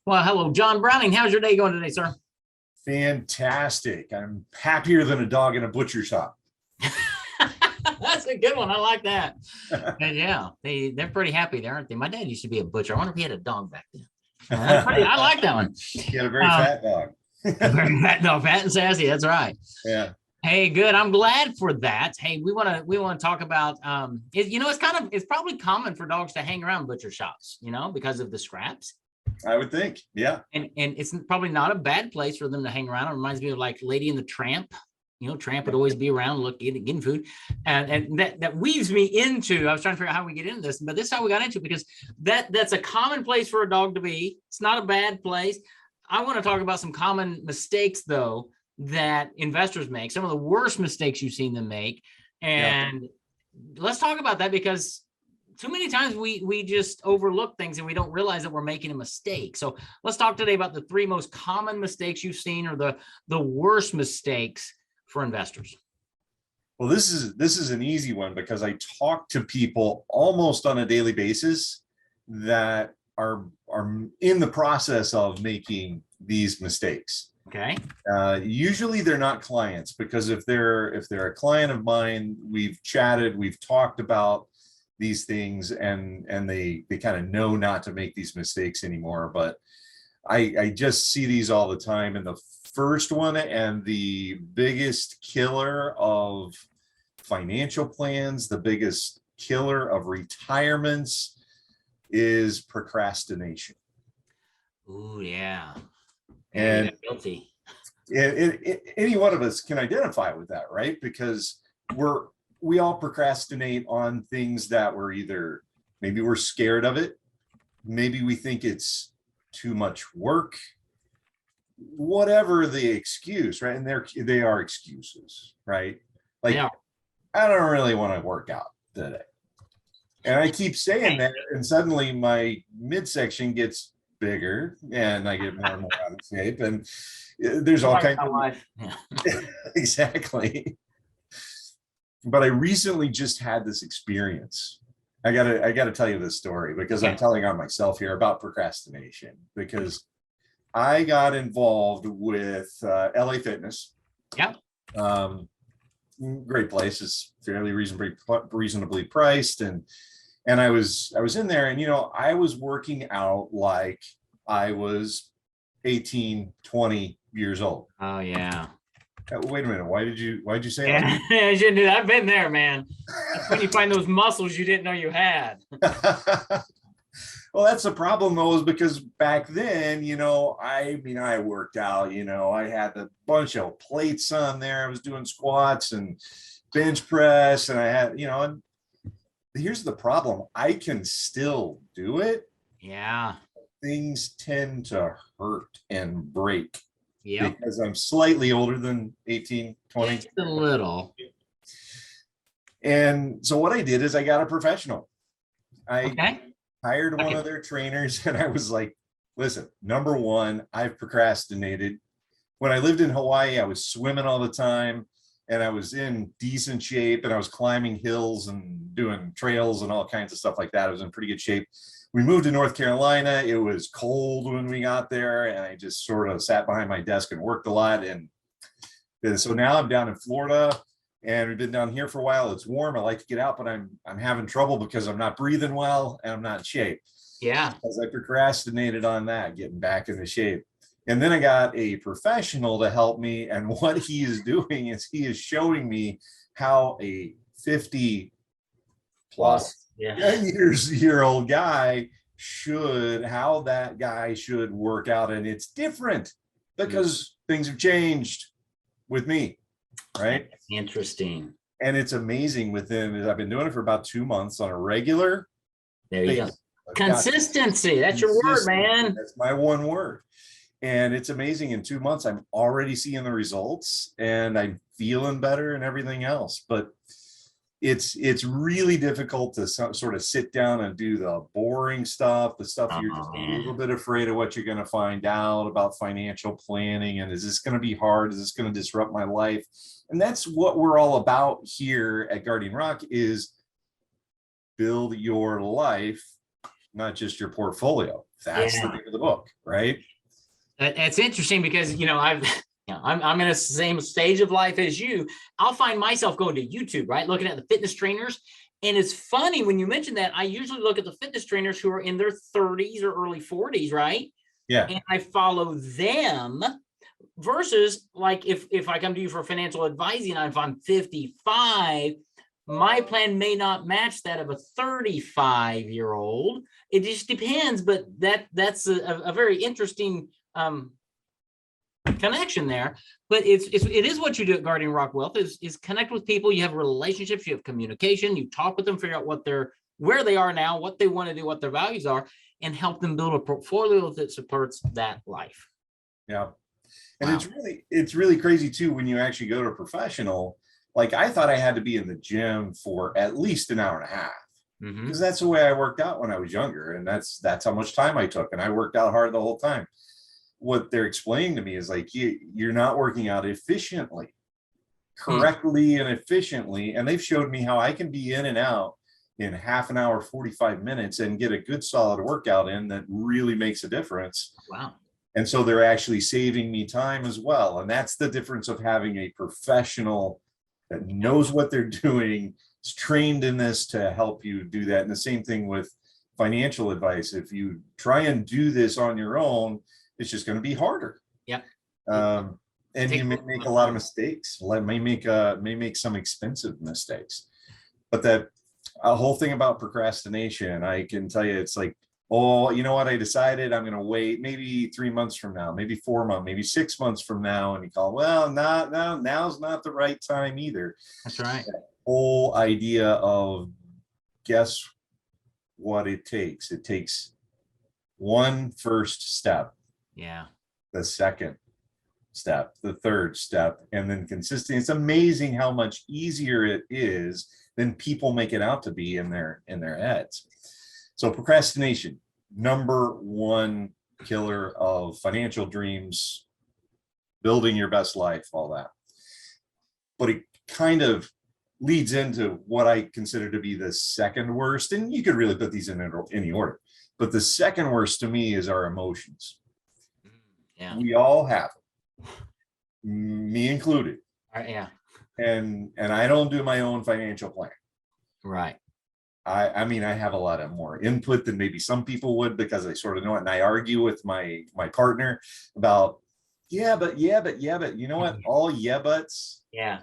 Well, hello, John Browning. How's your day going today, sir? Fantastic. I'm happier than a dog in a butcher shop. That's a good one. I like that. And yeah, they're pretty happy there, aren't they? My dad used to be a butcher. I wonder if he had a dog back then. I like that one. He had a very Um, fat dog. Very fat, no, fat and sassy. That's right. Yeah. Hey, good. I'm glad for that. Hey, we want to talk about it's probably common for dogs to hang around butcher shops, because of the scraps. I would think. Yeah. And it's probably not a bad place for them to hang around. It reminds me of like Lady and the Tramp. Tramp would always be around getting food. And that weaves me into, I was trying to figure out how we get into this, but this is how we got into it, because that's a common place for a dog to be. It's not a bad place. I want to talk about some common mistakes, though, that investors make, some of the worst mistakes you've seen them make. And let's talk about that, because too many times we just overlook things and we don't realize that we're making a mistake. So let's talk today about the three most common mistakes you've seen, or the worst mistakes for investors. Well, this is an easy one because I talk to people almost on a daily basis that are in the process of making these mistakes. Okay. Usually they're not clients, because if they're a client of mine, we've chatted, we've talked about these things, and they kind of know not to make these mistakes anymore. But I just see these all the time. And the first one, and the biggest killer of financial plans, the biggest killer of retirements, is procrastination. Ooh, yeah. And guilty. Any one of us can identify with that, right? Because we all procrastinate on things that maybe we're scared of it, maybe we think it's too much work, whatever the excuse, right? And they are excuses, right? Like, yeah. I don't really want to work out today, and I keep saying that, and suddenly my midsection gets bigger and I get more and more out of shape, and there's all kinds of exactly. But I recently just had this experience. I gotta tell you this story, because I'm telling on myself here about procrastination, because I got involved with LA Fitness. Yeah. Great place. It's fairly reasonably priced, and I was in there, and I was working out like I was 18, 20 years old. Oh yeah. Wait a minute. Why'd you say that? I shouldn't do that. I've been there, man. That's when you find those muscles you didn't know you had. Well, that's the problem, though, is because back then, I worked out, I had a bunch of plates on there. I was doing squats and bench press, and I had, and here's the problem. I can still do it. Yeah. Things tend to hurt and break. Yeah. Because I'm slightly older than 18, 20. Just a little. And so what I did is I got a professional. I hired one of their trainers, and I was like, listen, number one, I've procrastinated. When I lived in Hawaii, I was swimming all the time, and I was in decent shape, and I was climbing hills and doing trails and all kinds of stuff like that. I was in pretty good shape. We moved to North Carolina. It was cold when we got there, and I just sort of sat behind my desk and worked a lot. And so now I'm down in Florida, and we've been down here for a while. It's warm. I like to get out, but I'm having trouble because I'm not breathing well and I'm not in shape. Yeah. Because I procrastinated on that, getting back into shape. And then I got a professional to help me. And what he is doing is he is showing me how a 50 plus year old guy how that guy should work out. And it's different because things have changed with me. Right. Interesting. And it's amazing. I've been doing it for about 2 months on a regular. There you go. Consistency. That's your word, man. That's my one word. And it's amazing. In 2 months, I'm already seeing the results, and I'm feeling better and everything else. But it's really difficult to sort of sit down and do the boring stuff, the stuff you're just a little bit afraid of what you're going to find out about financial planning. And is this going to be hard? Is this going to disrupt my life? And that's what we're all about here at Guardian Rock, is build your life not just your portfolio. That's the name of the book, right? It's interesting because, I'm in the same stage of life as you. I'll find myself going to YouTube, right? Looking at the fitness trainers. And it's funny when you mention that, I usually look at the fitness trainers who are in their 30s or early 40s, right? Yeah. And I follow them versus like if I come to you for financial advising, if I'm 55, my plan may not match that of a 35-year-old. It just depends, but that's a very interesting connection there. But it is what you do at Guardian Rock Wealth is connect with people. You have relationships, you have communication, you talk with them, figure out where they are now, what they want to do, what their values are, and help them build a portfolio that supports that life. Yeah. And it's really crazy too when you actually go to a professional. Like, I thought I had to be in the gym for at least an hour and a half, because that's the way I worked out when I was younger, and that's how much time I took, and I worked out hard the whole time. What they're explaining to me is like, you're not working out efficiently, correctly and efficiently. And they've showed me how I can be in and out in half an hour, 45 minutes, and get a good solid workout in that really makes a difference. Wow. And so they're actually saving me time as well. And that's the difference of having a professional that knows what they're doing, is trained in this to help you do that. And the same thing with financial advice. If you try and do this on your own, it's just going to be harder. Yeah. And you may make a lot of mistakes. May make some expensive mistakes. But that whole thing about procrastination, I can tell you, it's like, oh, you know what? I decided I'm going to wait maybe 3 months from now, maybe 4 months, maybe 6 months from now. And you call, well, now's not the right time either. That's right. That whole idea of, guess what it takes? It takes one first step. Yeah. The second step, the third step, and then consistency. It's amazing how much easier it is than people make it out to be in their heads. So procrastination, number one killer of financial dreams, building your best life, all that. But it kind of leads into what I consider to be the second worst, and you could really put these in any order. But the second worst to me is our emotions. Yeah. We all have them, me included. Yeah. And I don't do my own financial plan. Right. I mean, I have a lot of more input than maybe some people would, because I sort of know it. And I argue with my partner about, but you know what? All buts. Yeah.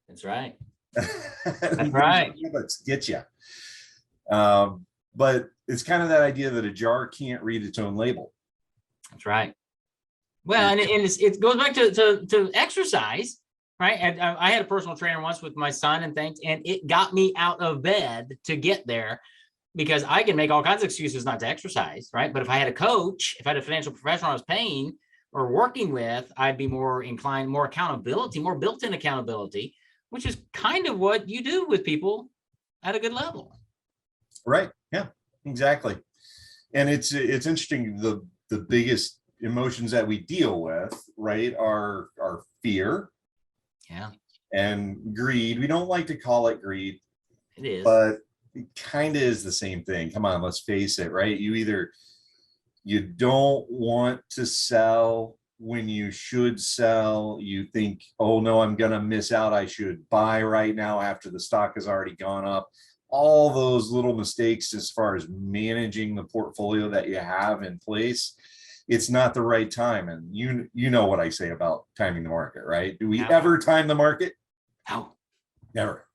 That's right. That's right. Buts get you. But it's kind of that idea that a jar can't read its own label. That's right. Well, and it goes back to exercise. Right. And I had a personal trainer once with my son and it got me out of bed to get there, because I can make all kinds of excuses not to exercise. Right. But if I had a coach, if I had a financial professional I was paying or working with, I'd be more inclined, more accountability, more built-in accountability, which is kind of what you do with people at a good level. Right. Yeah, exactly. And it's interesting. The biggest emotions that we deal with, right, are fear. Yeah. And greed. We don't like to call it greed. It is. But it kind of is the same thing. Come on, let's face it, right? You don't want to sell when you should sell. You think, oh no, I'm going to miss out. I should buy right now after the stock has already gone up. All those little mistakes as far as managing the portfolio that you have in place. It's not the right time. And you know what I say about timing the market, right? Do we ever time the market? No. Never.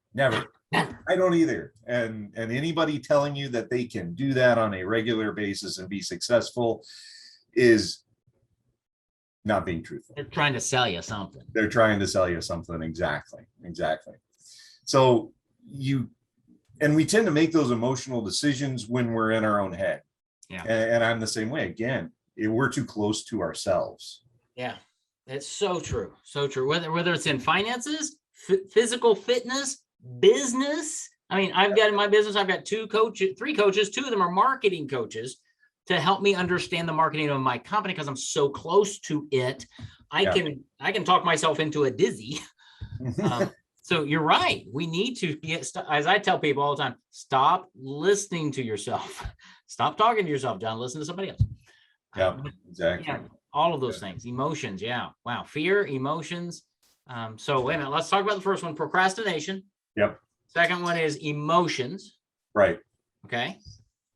I don't either. And anybody telling you that they can do that on a regular basis and be successful is not being truthful. They're trying to sell you something. They're trying to sell you something. Exactly. So we tend to make those emotional decisions when we're in our own head. Yeah. And I'm the same way. Again, we're too close to ourselves. Yeah, it's so true. So true. Whether it's in finances, physical fitness, business. I mean, I've got in my business, I've got 3 coaches. 2 of them are marketing coaches to help me understand the marketing of my company, because I'm so close to it. I can talk myself into a dizzy. So you're right. We need to get, as I tell people all the time, stop listening to yourself. Stop talking to yourself, John. Listen to somebody else. Yeah, exactly. Yeah, all of those things. Emotions. Yeah. Wow. Fear, emotions. So wait a minute. Let's talk about the first one, procrastination. Yep. Second one is emotions. Right. Okay.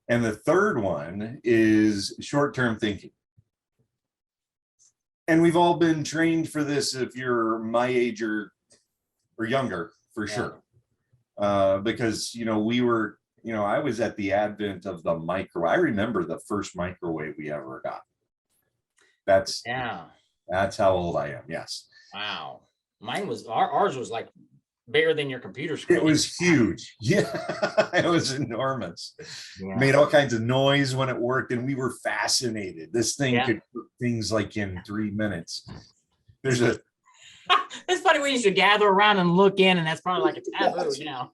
And the third one is short-term thinking. And we've all been trained for this if you're my age or younger, for sure. Because, I was at the advent of the microwave. I remember the first microwave we ever got. That's how old I am. Yes. Wow. Mine was, ours was like bigger than your computer screen. It was huge. Yeah, it was enormous. Yeah. Made all kinds of noise when it worked, and we were fascinated. This thing could cook things like in 3 minutes. There's a. It's funny, we used to gather around and look in, and that's probably like a taboo now.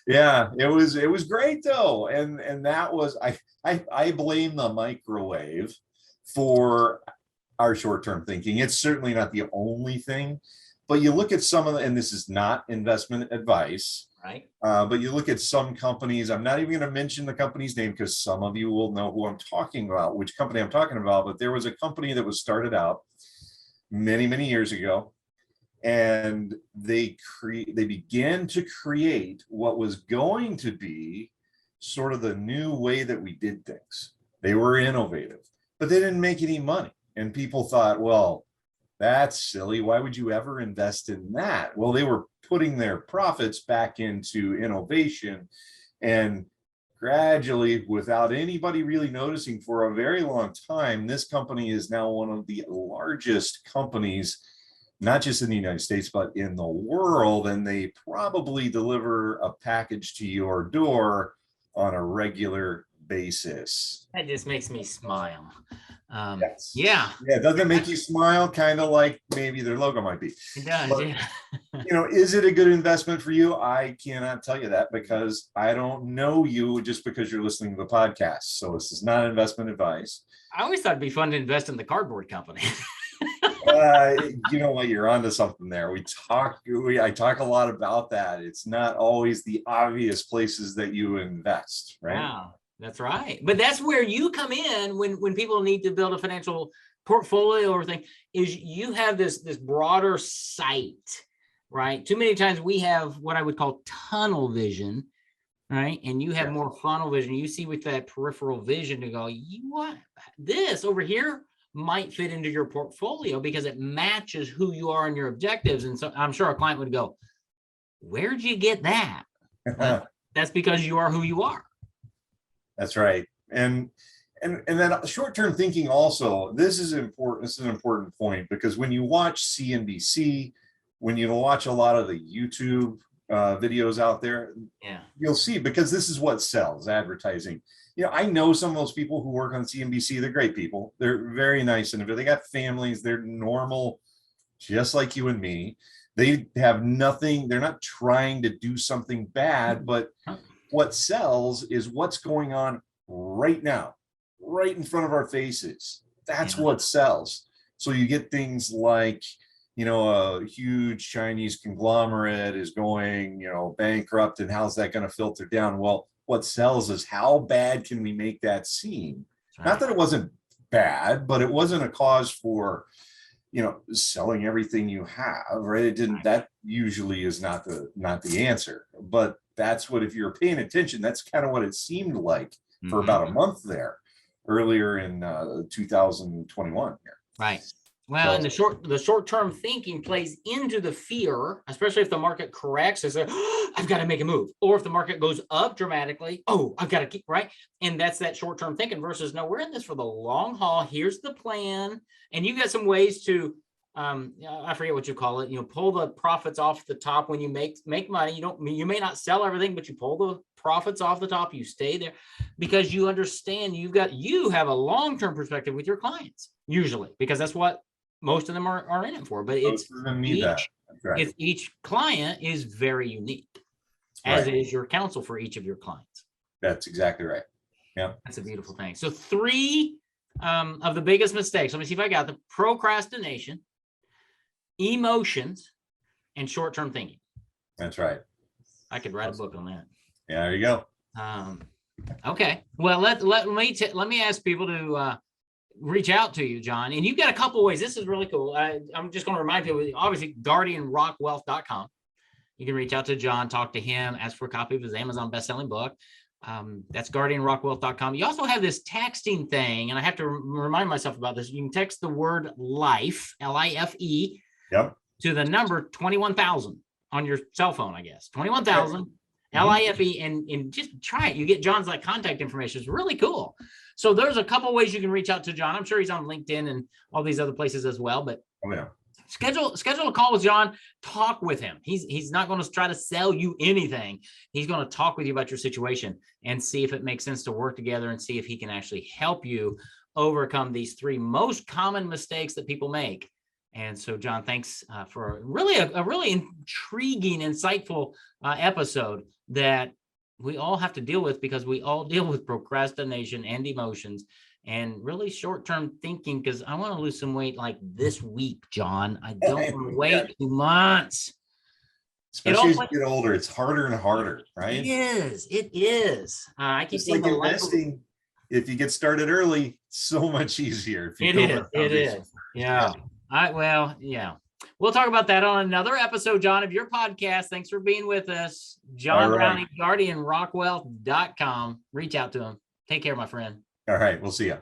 Yeah, it was great though, and that was I blame the microwave for our short-term thinking. It's certainly not the only thing. But you look at some of the, and this is not investment advice, right? But you look at some companies. I'm not even going to mention the company's name because some of you will know who I'm talking about, which company I'm talking about. But there was a company that was started out many, many years ago, and they began to create what was going to be sort of the new way that we did things. They were innovative, but they didn't make any money, and people thought, well, that's silly. Why would you ever invest in that? Well, they were putting their profits back into innovation, and gradually, without anybody really noticing for a very long time, this company is now one of the largest companies, not just in the United States, but in the world. And they probably deliver a package to your door on a regular basis. That just makes me smile. Yes. Yeah. Doesn't it make you smile? Kind of like maybe their logo might be. It does. But, yeah. Is it a good investment for you? I cannot tell you that because I don't know you just because you're listening to the podcast. So this is not investment advice. I always thought it'd be fun to invest in the cardboard company. You know what? You're onto something there. I talk a lot about that. It's not always the obvious places that you invest, right? Wow. That's right. But that's where you come in when people need to build a financial portfolio or thing, is you have this broader sight, right? Too many times we have what I would call tunnel vision, right? And you have more funnel vision. You see with that peripheral vision to go, what? This over here might fit into your portfolio because it matches who you are and your objectives. And so I'm sure a client would go, where'd you get that? That's because you are who you are. That's right. And then short-term thinking also, this is important. This is an important point because when you watch CNBC, when you watch a lot of the YouTube videos out there, you'll see, because this is what sells, advertising. I know some of those people who work on CNBC. They're great people. They're very nice, and they got families. They're normal, just like you and me. They have nothing. They're not trying to do something bad, but what sells is what's going on right now, right in front of our faces. That's what sells. So you get things like, a huge Chinese conglomerate is going, bankrupt, and how's that going to filter down? Well, what sells is how bad can we make that seem? Right. Not that it wasn't bad, but it wasn't a cause for, selling everything you have, right? It didn't. That usually is not the answer, but that's what, if you're paying attention, that's kind of what it seemed like for about a month there earlier in 2021 here. Right. Well, and the short-term thinking plays into the fear, especially if the market corrects, is I've got to make a move. Or if the market goes up dramatically, I've got to keep, right? And that's that short-term thinking versus, no, we're in this for the long haul. Here's the plan. And you got some ways to, I forget what you call it, pull the profits off the top when you make money. You may not sell everything, but you pull the profits off the top, you stay there because you understand you have a long-term perspective with your clients, usually, because that's what most of them are in it for. But each client is very unique, as is your counsel for each of your clients. That's exactly right. Yeah. That's a beautiful thing. So 3 of the biggest mistakes, let me see if I got the procrastination, emotions, and short-term thinking. That's right. I could write a book on that. Yeah, there you go. Okay. Well, let me ask people to reach out to you, John. And you've got a couple of ways. This is really cool. I'm just going to remind people, obviously, guardianrockwealth.com. You can reach out to John, talk to him, ask for a copy of his Amazon best-selling book. That's guardianrockwealth.com. You also have this texting thing, and I have to remind myself about this. You can text the word life, L-I-F-E, Yep. to the number 21,000 on your cell phone, I guess. 21,000, L-I-F-E, and just try it. You get John's like contact information. It's really cool. So there's a couple ways you can reach out to John. I'm sure he's on LinkedIn and all these other places as well, but schedule a call with John, talk with him. He's not going to try to sell you anything. He's going to talk with you about your situation and see if it makes sense to work together and see if he can actually help you overcome these 3 most common mistakes that people make. And so, John, thanks for a really intriguing, insightful episode that we all have to deal with, because we all deal with procrastination and emotions and really short-term thinking, because I want to lose some weight like this week, John. I don't want to wait 2 months. Especially as you get older, it's harder and harder, right? It is. I keep saying like investing. If you get started early, so much easier. It is. Yeah. We'll talk about that on another episode, John, of your podcast. Thanks for being with us. John Browning, guardianrockwealth.com. Reach out to him. Take care, my friend. All right. We'll see you.